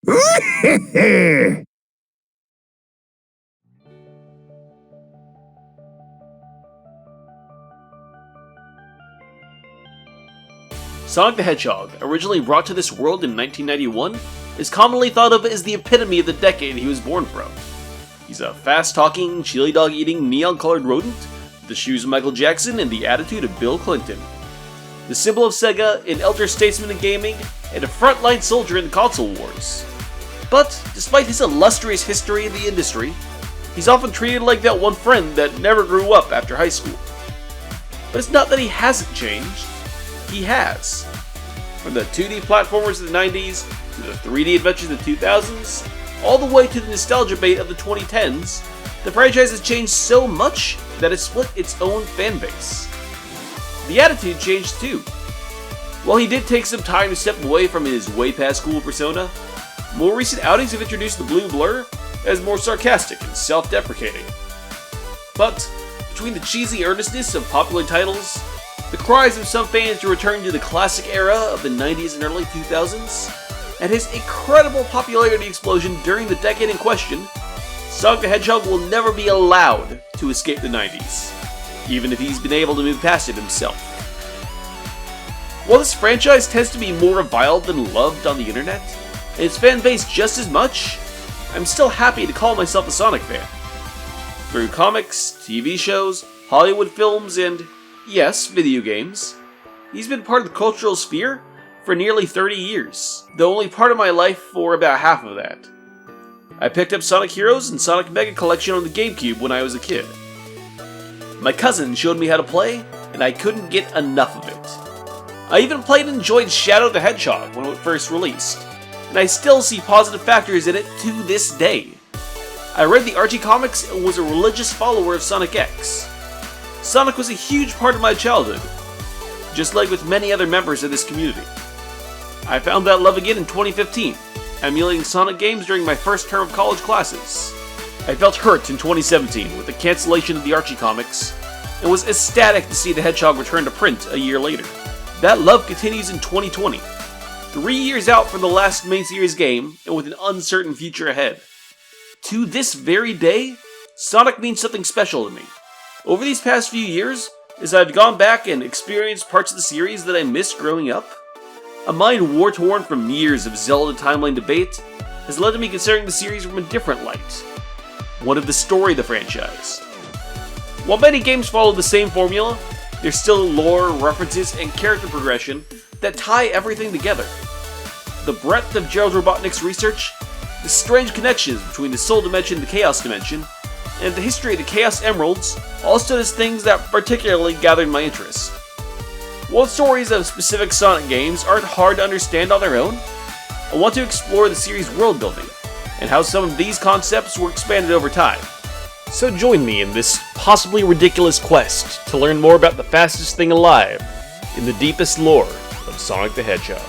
Sonic the Hedgehog, originally brought to this world in 1991, is commonly thought of as the epitome of the decade he was born from. He's a fast-talking, chili dog-eating, neon-colored rodent, with the shoes of Michael Jackson and the attitude of Bill Clinton. The symbol of Sega, an elder statesman in gaming, and a frontline soldier in the console wars. But, despite his illustrious history in the industry, he's often treated like that one friend that never grew up after high school. But it's not that he hasn't changed. He has. From the 2D platformers of the 90s, to the 3D adventures of the 2000s, all the way to the nostalgia bait of the 2010s, the franchise has changed so much that it split its own fanbase. The attitude changed too. While he did take some time to step away from his way past cool persona, more recent outings have introduced the Blue Blur as more sarcastic and self-deprecating. But, between the cheesy earnestness of popular titles, the cries of some fans to return to the classic era of the 90s and early 2000s, and his incredible popularity explosion during the decade in question, Sonic the Hedgehog will never be allowed to escape the 90s, even if he's been able to move past it himself. While this franchise tends to be more reviled than loved on the internet, and its fan base just as much, I'm still happy to call myself a Sonic fan. Through comics, TV shows, Hollywood films, and yes, video games, he's been part of the cultural sphere for nearly 30 years, though only part of my life for about half of that. I picked up Sonic Heroes and Sonic Mega Collection on the GameCube when I was a kid. My cousin showed me how to play, and I couldn't get enough of it. I even played and enjoyed Shadow the Hedgehog when it first released, and I still see positive factors in it to this day. I read the Archie comics and was a religious follower of Sonic X. Sonic was a huge part of my childhood, just like with many other members of this community. I found that love again in 2015, emulating Sonic games during my first term of college classes. I felt hurt in 2017 with the cancellation of the Archie comics, and was ecstatic to see the Hedgehog return to print a year later. That love continues in 2020, 3 years out from the last main series game, and with an uncertain future ahead. To this very day, Sonic means something special to me. Over these past few years, as I've gone back and experienced parts of the series that I missed growing up, a mind war-torn from years of Zelda timeline debate has led to me considering the series from a different light. One of the story of the franchise. While many games follow the same formula, there's still lore, references, and character progression that tie everything together. The breadth of Gerald Robotnik's research, the strange connections between the Soul Dimension and the Chaos Dimension, and the history of the Chaos Emeralds all stood as things that particularly gathered my interest. While stories of specific Sonic games aren't hard to understand on their own, I want to explore the series' world building, and how some of these concepts were expanded over time. So join me in this possibly ridiculous quest to learn more about the fastest thing alive in the deepest lore of Sonic the Hedgehog.